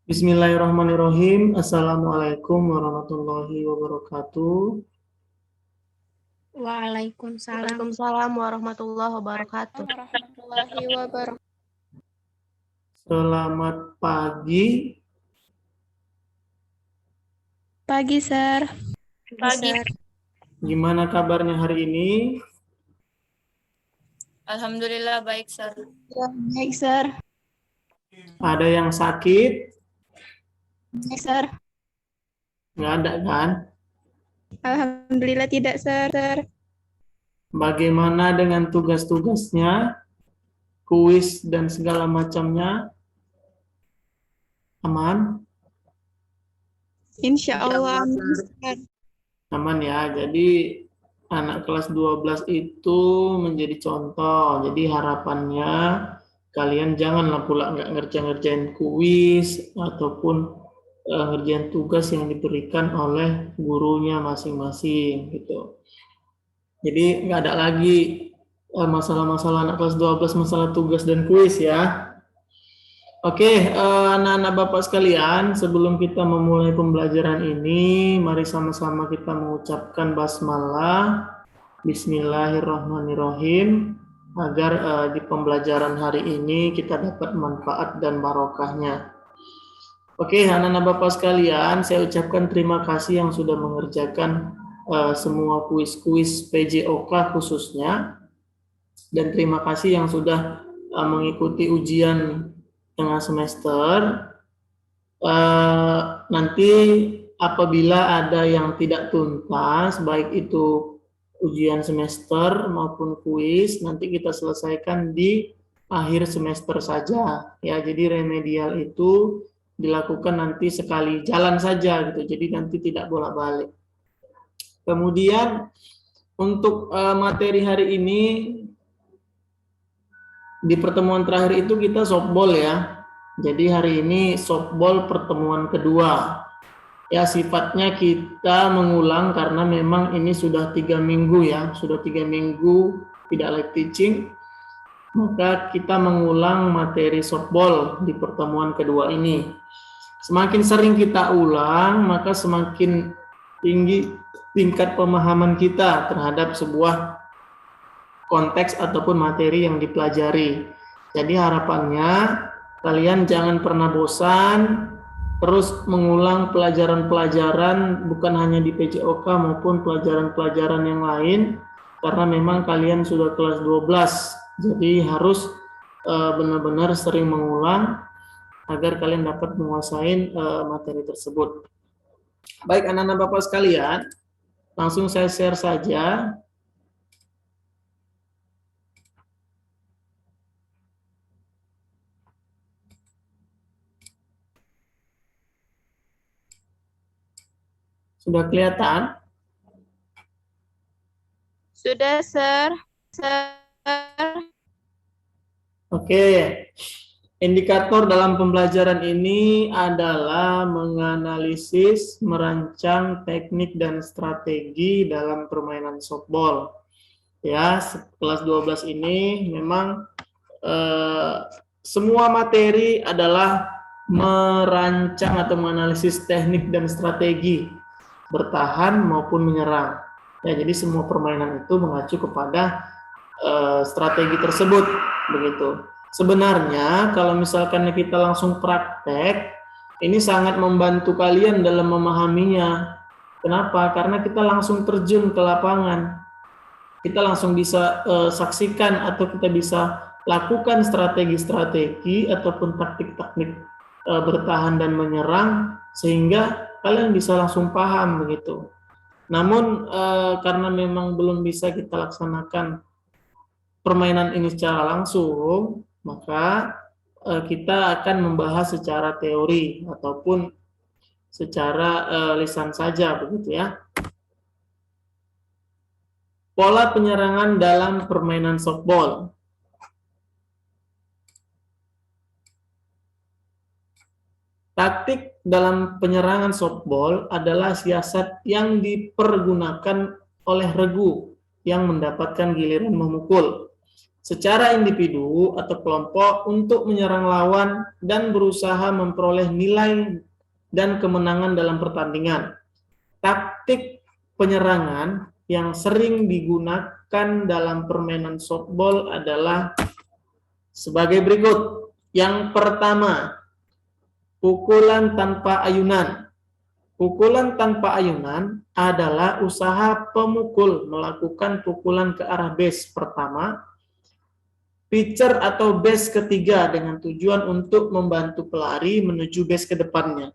Bismillahirrahmanirrahim. Assalamualaikum warahmatullahi wabarakatuh. Waalaikumsalam Waalaikumsalam warahmatullahi wabarakatuh. warahmatullahi wabarakatuh. Selamat pagi. Pagi, Sir. Pagi. Gimana kabarnya hari ini? Alhamdulillah baik, Sir. Ya, baik, Sir. Ada yang sakit? Baik, Sir. Nggak ada kan? Alhamdulillah tidak, Sir. Bagaimana dengan tugas-tugasnya? Kuis dan segala macamnya? Aman? Insya Allah, amin, Sir. Aman ya. Jadi anak kelas 12 itu menjadi contoh. Jadi harapannya kalian janganlah pula nggak ngerjain kuis ataupun ngerjain tugas yang diberikan oleh gurunya masing-masing gitu. Jadi nggak ada lagi masalah-masalah anak kelas 12 masalah tugas dan kuis ya. Oke, anak-anak Bapak sekalian, sebelum kita memulai pembelajaran ini, mari sama-sama kita mengucapkan basmalah, Bismillahirrahmanirrahim, agar di pembelajaran hari ini kita dapat manfaat dan barokahnya. Oke, anak-anak Bapak sekalian, saya ucapkan terima kasih yang sudah mengerjakan semua kuis-kuis PJOK khususnya, dan terima kasih yang sudah mengikuti ujian tengah semester. Nanti apabila ada yang tidak tuntas, baik itu ujian semester maupun kuis, nanti kita selesaikan di akhir semester saja ya. Jadi remedial itu dilakukan nanti sekali jalan saja gitu, jadi nanti tidak bolak-balik. Kemudian untuk materi hari ini, di pertemuan terakhir itu kita softball ya. Jadi hari ini softball pertemuan kedua. Ya, sifatnya kita mengulang karena memang ini sudah 3 minggu ya. Sudah 3 minggu tidak live teaching. Maka kita mengulang materi softball di pertemuan kedua ini. Semakin sering kita ulang, maka semakin tinggi tingkat pemahaman kita terhadap sebuah konteks ataupun materi yang dipelajari. Jadi harapannya kalian jangan pernah bosan terus mengulang pelajaran-pelajaran bukan hanya di PJOK maupun pelajaran-pelajaran yang lain, karena memang kalian sudah kelas 12. Jadi harus benar-benar sering mengulang agar kalian dapat menguasai materi tersebut. Baik anak-anak Bapak sekalian, langsung saya share saja. Sudah kelihatan? Sudah, Sir. Oke. Indikator dalam pembelajaran ini adalah menganalisis, merancang teknik dan strategi dalam permainan softball. Ya, kelas 12 ini memang semua materi adalah merancang atau menganalisis teknik dan strategi bertahan maupun menyerang. Ya, jadi semua permainan itu mengacu kepada strategi tersebut, begitu. Sebenarnya kalau misalkan kita langsung praktek, ini sangat membantu kalian dalam memahaminya. Kenapa? Karena kita langsung terjun ke lapangan. Kita langsung bisa saksikan atau kita bisa lakukan strategi-strategi ataupun taktik-taktik bertahan dan menyerang sehingga kalian bisa langsung paham begitu. Namun karena memang belum bisa kita laksanakan permainan ini secara langsung, maka kita akan membahas secara teori ataupun secara lisan saja begitu ya. Pola penyerangan dalam permainan softball. Taktik dalam penyerangan softball adalah siasat yang dipergunakan oleh regu yang mendapatkan giliran memukul. secara individu atau kelompok untuk menyerang lawan dan berusaha memperoleh nilai dan kemenangan dalam pertandingan. Taktik penyerangan yang sering digunakan dalam permainan softball adalah sebagai berikut. Yang pertama, pukulan tanpa ayunan. Pukulan tanpa ayunan adalah usaha pemukul melakukan pukulan ke arah base pertama, pitcher atau base ketiga dengan tujuan untuk membantu pelari menuju base ke depannya.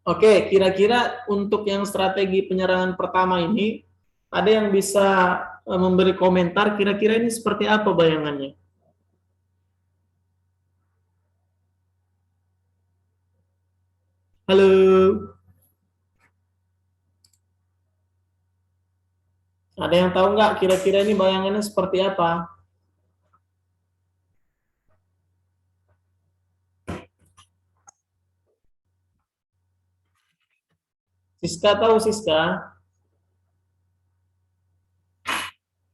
Oke, kira-kira untuk yang strategi penyerangan pertama ini, ada yang bisa memberi komentar kira-kira ini seperti apa bayangannya? Halo? Ada yang tahu nggak kira-kira ini bayangannya seperti apa? Siska tahu, Siska?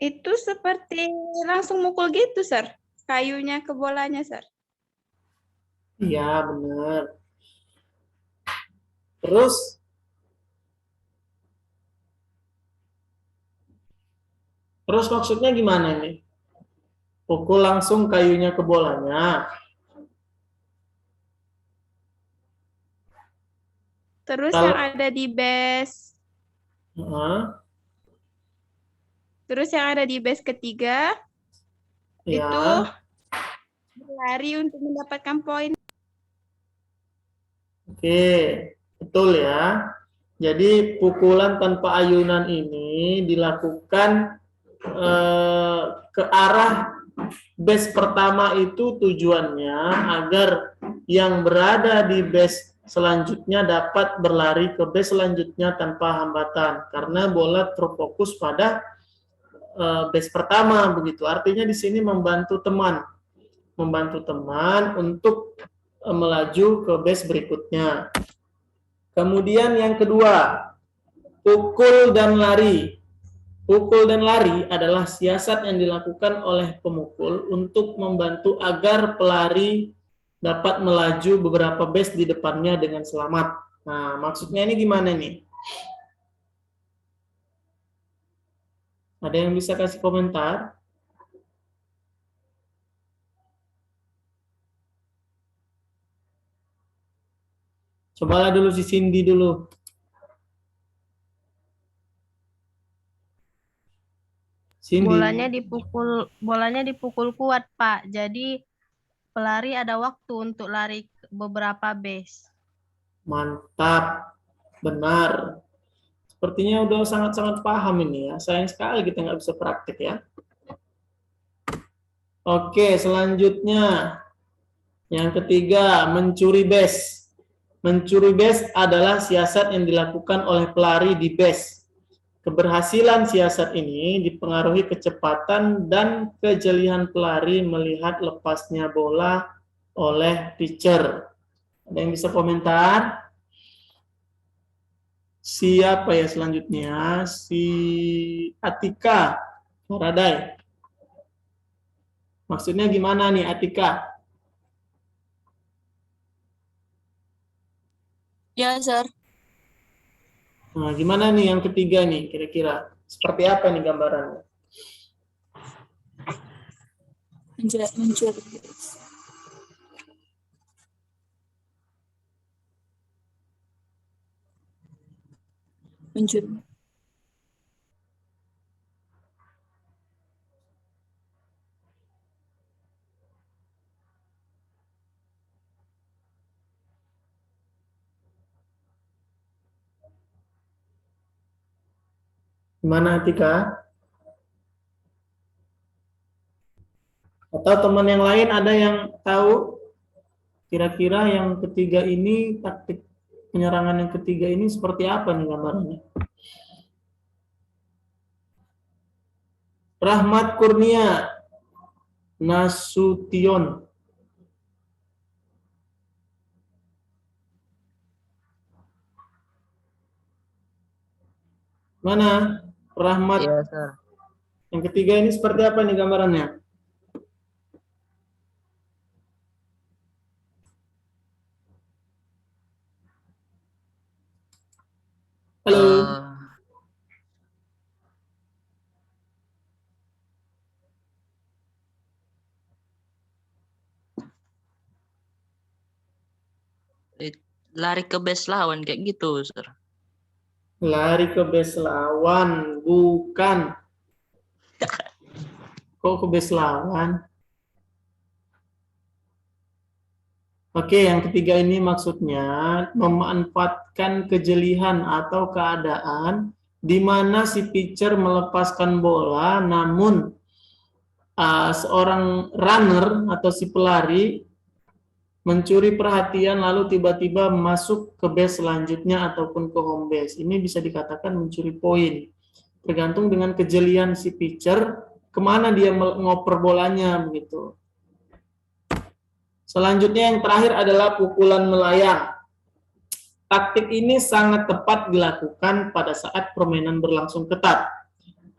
Itu seperti langsung mukul gitu, Sir. Kayunya ke bolanya, Sir. Iya, benar. Terus maksudnya gimana nih? Pukul langsung kayunya ke bolanya. Terus Kalau- yang ada di base. Terus yang ada di base ketiga Ya. itu berlari untuk mendapatkan poin. Oke, betul ya. Jadi pukulan tanpa ayunan ini dilakukan ke arah base pertama itu tujuannya agar yang berada di base selanjutnya dapat berlari ke base selanjutnya tanpa hambatan karena bola terfokus pada base pertama begitu. Artinya di sini membantu teman untuk melaju ke base berikutnya. Kemudian yang kedua, pukul dan lari. Pukul dan lari adalah siasat yang dilakukan oleh pemukul untuk membantu agar pelari dapat melaju beberapa base di depannya dengan selamat. Nah, maksudnya ini gimana nih? Ada yang bisa kasih komentar? Cobalah dulu si Cindy dulu. Cindy. Bolanya dipukul kuat, Pak. Jadi pelari ada waktu untuk lari beberapa base. Mantap, benar. Sepertinya udah sangat-sangat paham ini ya. Sayang sekali kita nggak bisa praktik ya. Oke, selanjutnya. Yang ketiga, mencuri base. Mencuri base adalah siasat yang dilakukan oleh pelari di base. Keberhasilan siasat ini dipengaruhi kecepatan dan kejelian pelari melihat lepasnya bola oleh pitcher. Ada yang bisa komentar? Siapa ya selanjutnya? Si Atika Faraday. Maksudnya gimana nih Atika? Ya, Sir. Nah, gimana nih yang ketiga nih kira-kira? Seperti apa nih gambarannya? Mencuri. Mencuri. Gimana Atika? Atau teman yang lain ada yang tahu kira-kira yang ketiga ini, taktik penyerangan yang ketiga ini seperti apa nih gambarannya? Rahmat Kurnia Nasution. Mana? Rahmat. Iya, Sir. Yang ketiga ini seperti apa nih gambarannya? Halo. Lari ke base lawan kayak gitu, Sir. Lari ke base lawan, bukan. Kok ke base lawan? Oke, yang ketiga ini maksudnya memanfaatkan kejelihan atau keadaan di mana si pitcher melepaskan bola, namun seorang runner atau si pelari mencuri perhatian lalu tiba-tiba masuk ke base selanjutnya ataupun ke home base. Ini bisa dikatakan mencuri poin. Tergantung dengan kejelian si pitcher, kemana dia ngoper bolanya begitu. Selanjutnya yang terakhir adalah pukulan melayang. Taktik ini sangat tepat dilakukan pada saat permainan berlangsung ketat.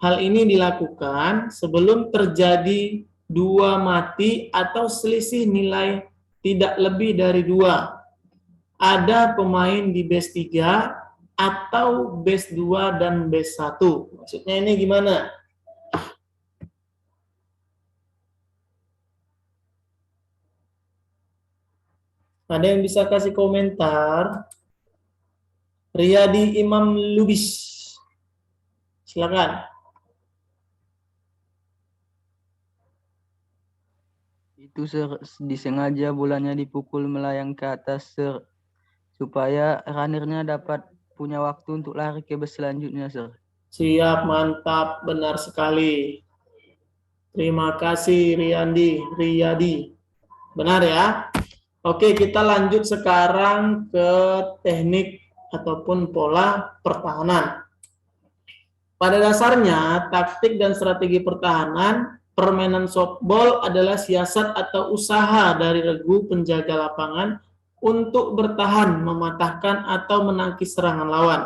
Hal ini dilakukan sebelum terjadi dua mati atau selisih nilai tidak lebih dari 2. Ada pemain di base 3 atau base 2 dan base 1. Maksudnya ini gimana? Ada yang bisa kasih komentar? Riyadi Imam Lubis. Silakan. Itu disengaja bolanya dipukul melayang ke atas, Sir, supaya runnernya dapat punya waktu untuk lari ke base selanjutnya, Sir. Siap, mantap, benar sekali. Terima kasih Riyadi. Benar ya? Oke, kita lanjut sekarang ke teknik ataupun pola pertahanan. Pada dasarnya, taktik dan strategi pertahanan permainan softball adalah siasat atau usaha dari regu penjaga lapangan untuk bertahan, mematahkan atau menangkis serangan lawan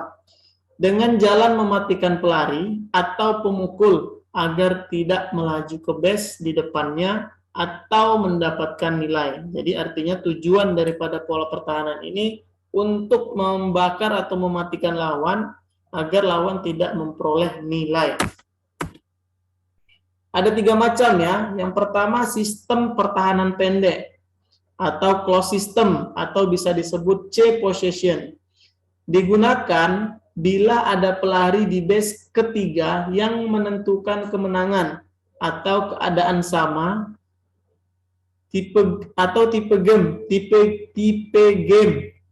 dengan jalan mematikan pelari atau pemukul agar tidak melaju ke base di depannya atau mendapatkan nilai. Jadi artinya tujuan daripada pola pertahanan ini untuk membakar atau mematikan lawan agar lawan tidak memperoleh nilai. Ada 3 macam ya. Yang pertama sistem pertahanan pendek atau close system atau bisa disebut C possession. Digunakan bila ada pelari di base ketiga yang menentukan kemenangan atau keadaan sama tipe game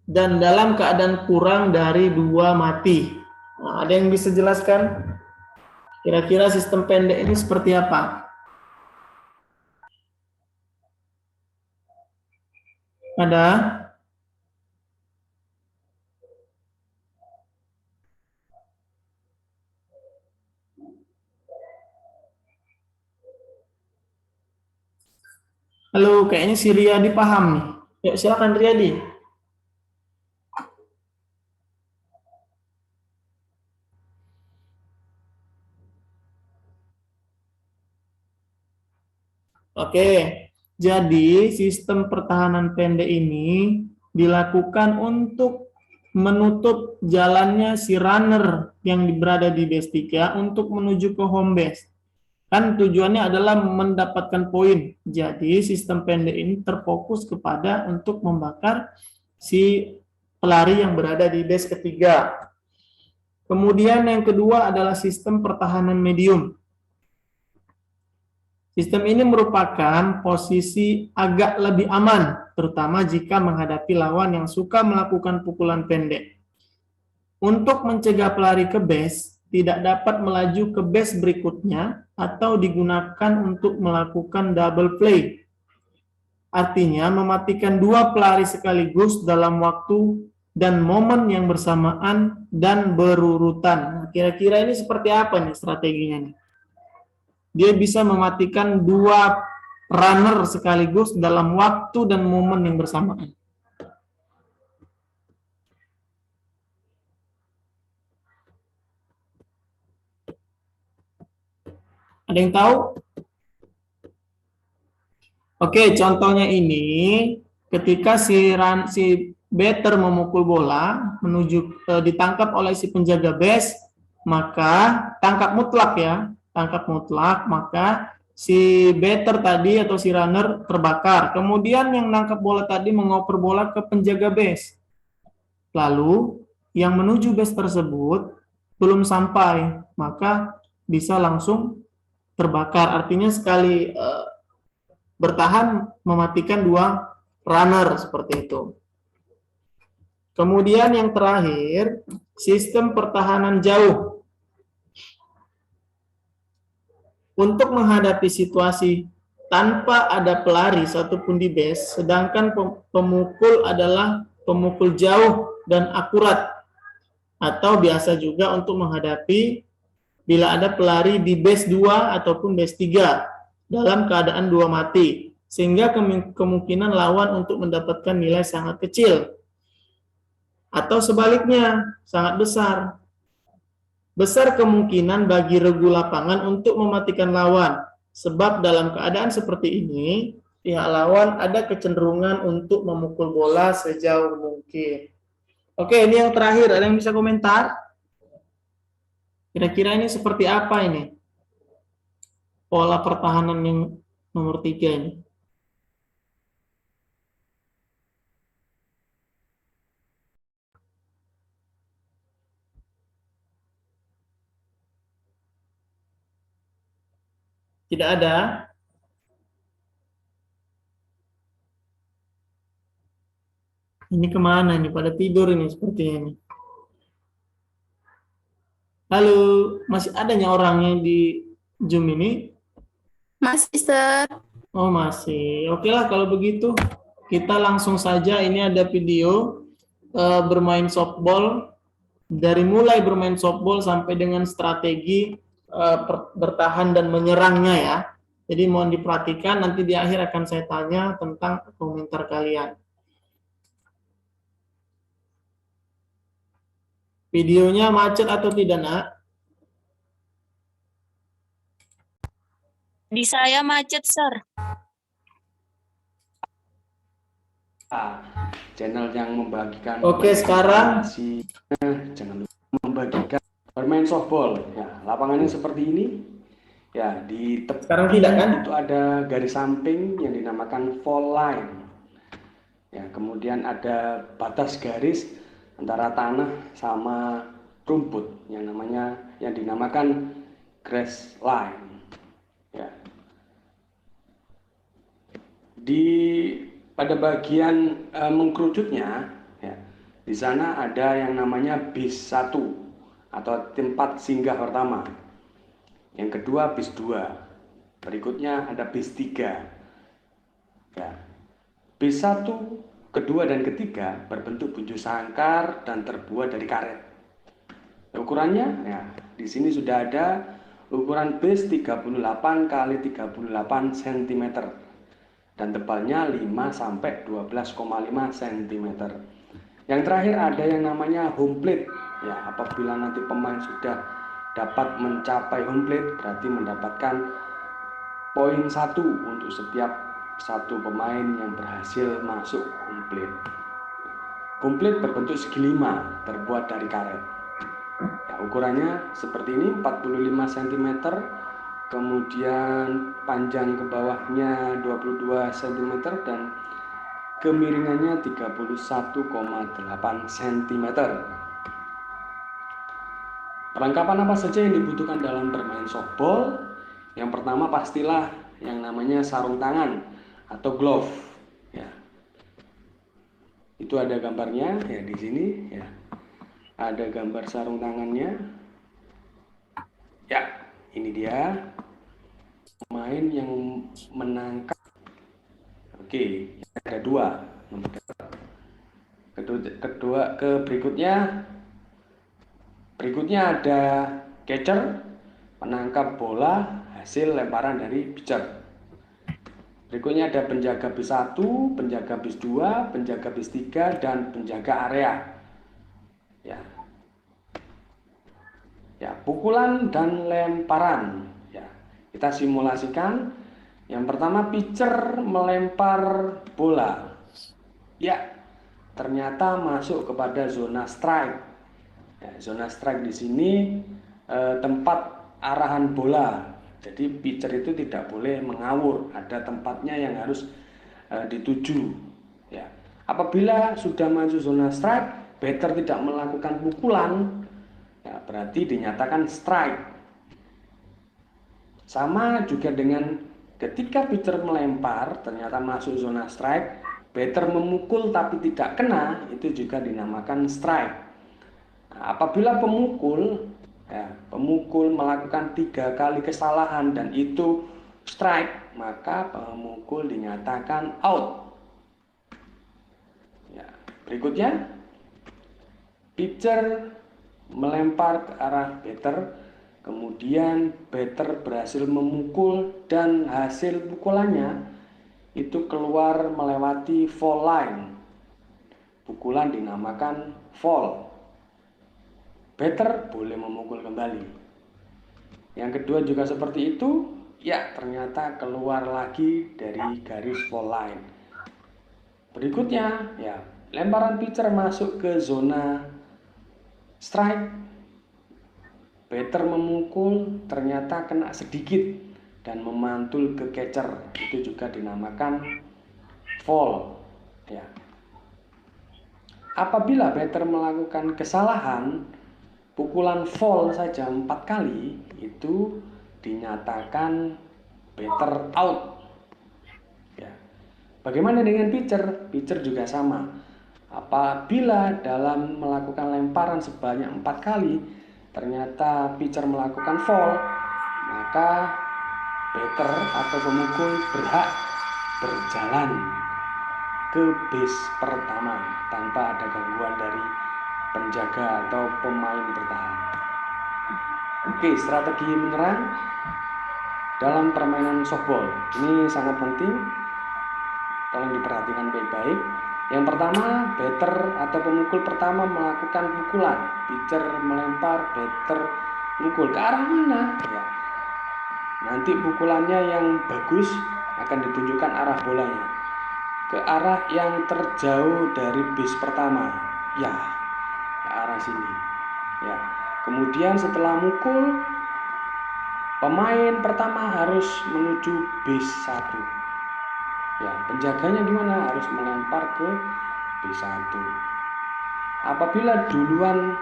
dan dalam keadaan kurang dari 2 mati. Nah, ada yang bisa jelaskan? Kira-kira sistem pendek ini seperti apa? Ada? Halo, kayaknya si Riyadi paham nih. Yuk, silakan Riyadi. Oke, jadi sistem pertahanan pendek ini dilakukan untuk menutup jalannya si runner yang berada di base 3 untuk menuju ke home base. Kan tujuannya adalah mendapatkan poin. Jadi sistem pendek ini terfokus kepada untuk membakar si pelari yang berada di base ketiga. Kemudian yang kedua adalah sistem pertahanan medium. Sistem ini merupakan posisi agak lebih aman, terutama jika menghadapi lawan yang suka melakukan pukulan pendek. Untuk mencegah pelari ke base, tidak dapat melaju ke base berikutnya atau digunakan untuk melakukan double play. Artinya mematikan 2 pelari sekaligus dalam waktu dan momen yang bersamaan dan berurutan. Kira-kira ini seperti apa nih strateginya nih? Dia bisa mematikan 2 runner sekaligus dalam waktu dan momen yang bersamaan. Ada yang tahu? Oke, contohnya ini ketika si batter memukul bola menuju ditangkap oleh si penjaga base, maka tangkap mutlak ya, tangkap mutlak, maka si batter tadi atau si runner terbakar. Kemudian yang nangkap bola tadi mengoper bola ke penjaga base. Lalu yang menuju base tersebut belum sampai, maka bisa langsung terbakar. Artinya sekali bertahan mematikan 2 runner seperti itu. Kemudian yang terakhir, sistem pertahanan jauh. Untuk menghadapi situasi tanpa ada pelari satupun di base, sedangkan pemukul adalah pemukul jauh dan akurat. Atau biasa juga untuk menghadapi bila ada pelari di base 2 ataupun base 3 dalam keadaan 2 mati. Sehingga kemungkinan lawan untuk mendapatkan nilai sangat kecil. Atau sebaliknya, sangat besar. Besar kemungkinan bagi regu lapangan untuk mematikan lawan. Sebab dalam keadaan seperti ini, pihak lawan ada kecenderungan untuk memukul bola sejauh mungkin. Oke, ini yang terakhir. Ada yang bisa komentar? Kira-kira ini seperti apa ini? Pola pertahanan yang nomor 3 ini. Tidak ada? Ini kemana ini? Pada tidur ini sepertinya ini. Halo, masih adanya orangnya di Zoom ini? Masih, Sir. Oh, masih. Oke lah kalau begitu. Kita langsung saja, ini ada video bermain softball. Dari mulai bermain softball sampai dengan strategi bertahan dan menyerangnya ya. Jadi mohon diperhatikan, nanti di akhir akan saya tanya tentang komentar kalian. Videonya macet atau tidak, Nak? Di saya macet, Sir. Channel yang membagikan. Oke, sekarang jangan lupa membagikan bermain softball. Ya, lapangannya seperti ini. Ya, di tepi sekarang tidak kan? itu ada garis samping yang dinamakan foul line. Ya, kemudian ada batas garis antara tanah sama rumput yang dinamakan grass line. Ya. Pada bagian mengkerucutnya, ya, di sana ada yang namanya base 1 atau tempat singgah pertama. Yang kedua base 2. Berikutnya ada base 3. Ya. Base 1, kedua dan ketiga berbentuk buntut sangkar dan terbuat dari karet. Ukurannya, ya, di sini sudah ada ukuran base 38 x 38 cm dan tebalnya 5 sampai 12,5 cm. Yang terakhir ada yang namanya home plate. Ya, apabila nanti pemain sudah dapat mencapai home plate, berarti mendapatkan poin 1 untuk setiap satu pemain yang berhasil masuk home plate. Home plate berbentuk segi 5, terbuat dari karet. Ya, ukurannya seperti ini, 45 cm, kemudian panjang ke bawahnya 22 cm dan kemiringannya 31,8 cm. Perlengkapan apa saja yang dibutuhkan dalam bermain softball? Yang pertama pastilah yang namanya sarung tangan atau glove. Ya. Itu ada gambarnya ya di sini ya. Ada gambar sarung tangannya. Ya, ini dia pemain yang menangkap. Oke, ada 2. Berikutnya ada catcher, penangkap bola hasil lemparan dari pitcher. Berikutnya ada penjaga base 1, penjaga base 2, penjaga base 3 dan penjaga area. Ya, pukulan dan lemparan. Ya, kita simulasikan. Yang pertama pitcher melempar bola. Ya, ternyata masuk kepada zona strike. Ya, zona strike di sini tempat arahan bola. Jadi pitcher itu tidak boleh mengawur, ada tempatnya yang harus dituju. Ya. Apabila sudah masuk zona strike, batter tidak melakukan pukulan, ya, berarti dinyatakan strike. Sama juga dengan ketika pitcher melempar, ternyata masuk zona strike, batter memukul tapi tidak kena, itu juga dinamakan strike. Nah, apabila pemukul melakukan 3 kali kesalahan dan itu strike, maka pemukul dinyatakan out. Ya, berikutnya, pitcher melempar ke arah batter, kemudian batter berhasil memukul dan hasil pukulannya itu keluar melewati foul line. Pukulan dinamakan foul. Batter boleh memukul kembali. Yang kedua juga seperti itu, ya ternyata keluar lagi dari garis foul line. Berikutnya, ya lemparan pitcher masuk ke zona strike. Batter memukul ternyata kena sedikit dan memantul ke catcher, itu juga dinamakan foul. Ya. Apabila batter melakukan kesalahan, pukulan foul saja 4 kali, itu dinyatakan batter out. Ya. Bagaimana dengan pitcher? Pitcher juga sama. Apabila dalam melakukan lemparan sebanyak 4 kali, ternyata pitcher melakukan foul, maka batter atau pemukul berhak berjalan ke base pertama tanpa ada gangguan dari penjaga atau pemain bertahan. Oke, strategi menyerang dalam permainan softball ini sangat penting, tolong diperhatikan baik-baik. Yang pertama, batter atau pemukul pertama melakukan pukulan, pitcher melempar, batter mukul ke arah mana? Ya. Nanti pukulannya yang bagus akan ditunjukkan arah bolanya ke arah yang terjauh dari base pertama, ya, ke arah sini. Ya. Kemudian setelah mukul, pemain pertama harus menuju base 1. Ya, penjaganya gimana? Harus melempar ke B1. Apabila duluan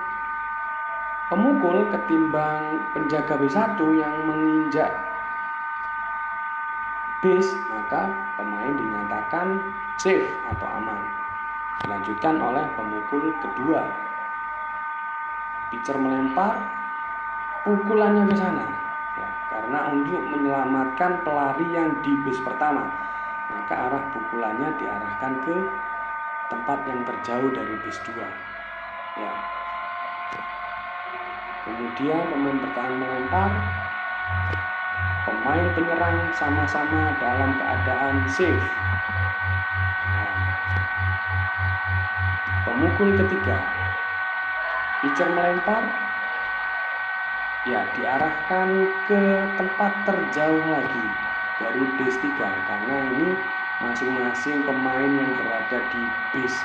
pemukul ketimbang penjaga B1 yang menginjak base, maka pemain dinyatakan safe atau aman. Dilanjutkan oleh pemukul kedua. Pitcher melempar, pukulannya ke sana. Ya, karena untuk menyelamatkan pelari yang di base pertama, maka arah pukulannya diarahkan ke tempat yang terjauh dari base 2. Ya. Kemudian pemain bertahan melempar, pemain penyerang sama-sama dalam keadaan safe. Nah. Pemukul ketiga, pitcher melempar, ya diarahkan ke tempat terjauh lagi dari base 3, karena ini masing-masing pemain yang berada di base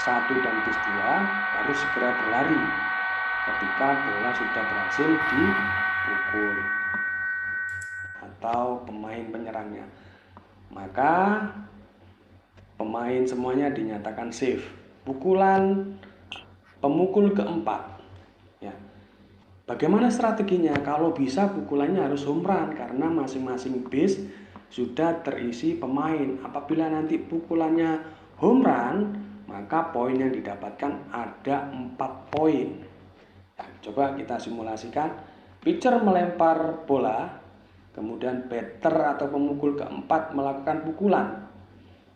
1 dan base 2 harus segera berlari ketika bola sudah berhasil dipukul atau pemain penyerangnya. Maka pemain semuanya dinyatakan safe. Pukulan pemukul keempat. Ya. Bagaimana strateginya? Kalau bisa pukulannya harus home run karena masing-masing base sudah terisi pemain. Apabila nanti pukulannya home run, maka poin yang didapatkan ada 4 poin. Nah, coba kita simulasikan. Pitcher melempar bola, kemudian batter atau pemukul keempat melakukan pukulan.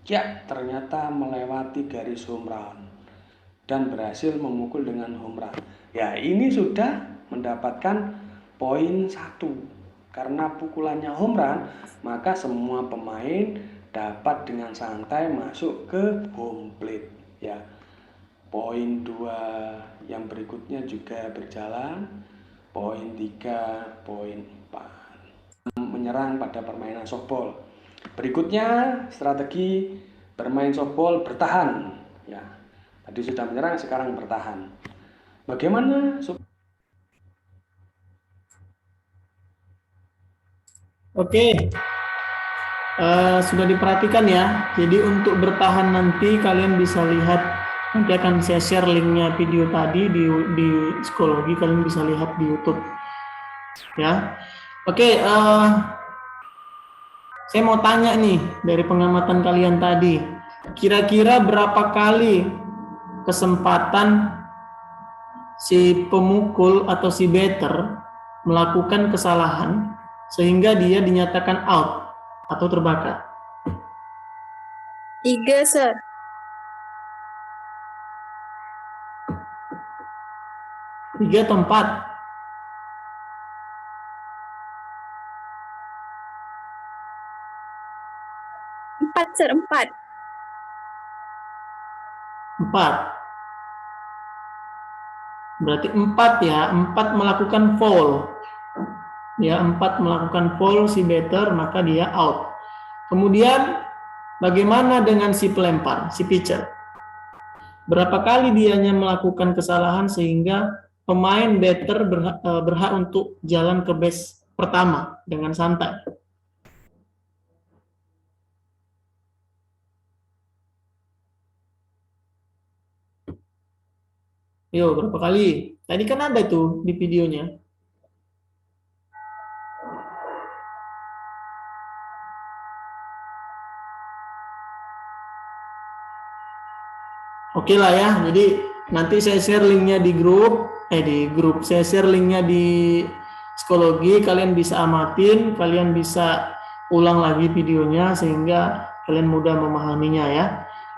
Ya, ternyata melewati garis home run dan berhasil memukul dengan home run. Ya, ini sudah mendapatkan poin 1. Karena pukulannya home run, maka semua pemain dapat dengan santai masuk ke home plate. Ya, poin 2 yang berikutnya juga berjalan. Poin 3, poin 4. Menyerang pada permainan softball. Berikutnya strategi bermain softball bertahan. Ya, Tadi sudah menyerang, sekarang bertahan. Bagaimana? Oke, sudah diperhatikan ya. Jadi untuk bertahan nanti kalian bisa lihat, nanti akan saya share linknya video tadi di psikologi, kalian bisa lihat di YouTube. Ya, oke. Saya mau tanya nih dari pengamatan kalian tadi, kira-kira berapa kali kesempatan si pemukul atau si batter melakukan kesalahan sehingga dia dinyatakan out atau terbakar? 3, Sir. 3 atau 4? 4, Sir. 4. 4. Berarti 4 ya, 4 melakukan foul. Ya, 4 melakukan foul si batter, maka dia out. Kemudian bagaimana dengan si pelempar, si pitcher? Berapa kali dianya melakukan kesalahan sehingga pemain batter berhak untuk jalan ke base pertama dengan santai? Yo, berapa kali? Tadi kan ada tuh di videonya. Oke lah ya, jadi nanti saya share linknya di grup, saya share linknya di psikologi, kalian bisa amatin, kalian bisa ulang lagi videonya sehingga kalian mudah memahaminya ya.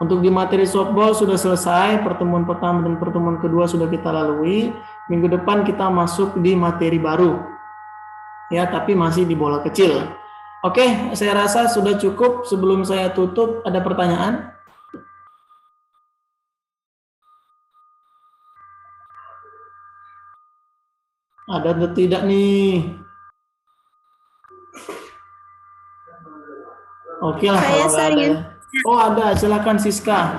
Untuk di materi softball sudah selesai, pertemuan pertama dan pertemuan kedua sudah kita lalui. Minggu depan kita masuk di materi baru, ya, tapi masih di bola kecil. Oke, saya rasa sudah cukup. Sebelum saya tutup, ada pertanyaan? Ada atau tidak nih? Oke lah kalau nggak ada. Oh ada, silakan Siska.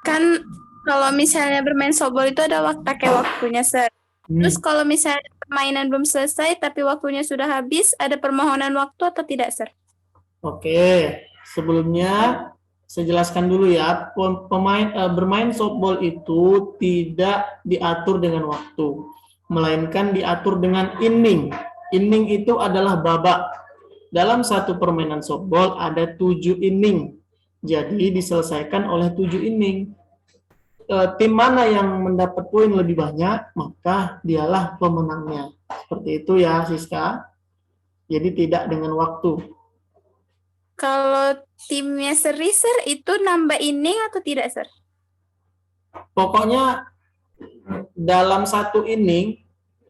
Kan kalau misalnya bermain softball itu ada pakai waktunya, Sir. Terus kalau misalnya permainan belum selesai tapi waktunya sudah habis, ada permohonan waktu atau tidak, Sir? Oke, sebelumnya saya jelaskan dulu ya, bermain softball itu tidak diatur dengan waktu, melainkan diatur dengan inning. Inning itu adalah babak. Dalam satu permainan softball ada 7 inning, jadi diselesaikan oleh 7 inning. Tim mana yang mendapat poin lebih banyak, maka dialah pemenangnya. Seperti itu ya, Siska. Jadi tidak dengan waktu. Kalau timnya seri, Sir, itu nambah inning atau tidak, Sir? Pokoknya dalam satu inning,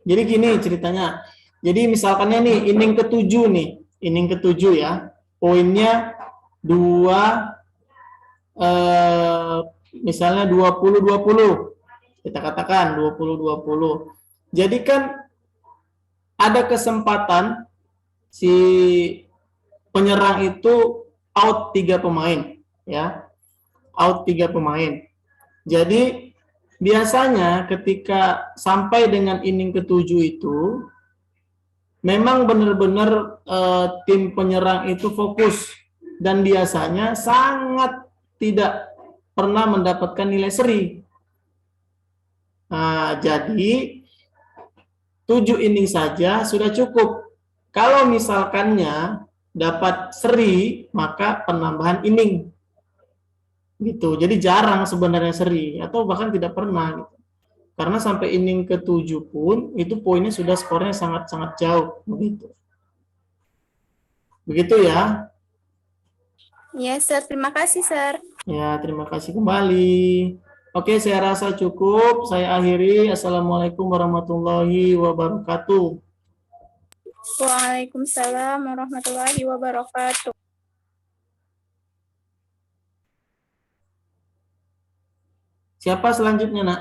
jadi gini ceritanya. Jadi misalkannya nih, inning ke-7 nih, inning ke-7 ya, poinnya 2, misalnya 20-20, kita katakan 20-20. Jadi kan ada kesempatan si penyerang itu out 3 pemain, ya, out 3 pemain. Jadi biasanya ketika sampai dengan inning ke-7 itu, memang benar-benar tim penyerang itu fokus dan biasanya sangat tidak pernah mendapatkan nilai seri. Nah, jadi 7 inning saja sudah cukup. Kalau misalkannya dapat seri, maka penambahan inning. Gitu. Jadi jarang sebenarnya seri atau bahkan tidak pernah gitu. Karena sampai inning ke-7 pun itu poinnya sudah skornya sangat-sangat jauh begitu. Begitu ya. Ya, Sir. Terima kasih, Sir. Ya, terima kasih kembali. Oke, saya rasa cukup. Saya akhiri. Assalamualaikum warahmatullahi wabarakatuh. Waalaikumsalam warahmatullahi wabarakatuh. Siapa selanjutnya, Nak?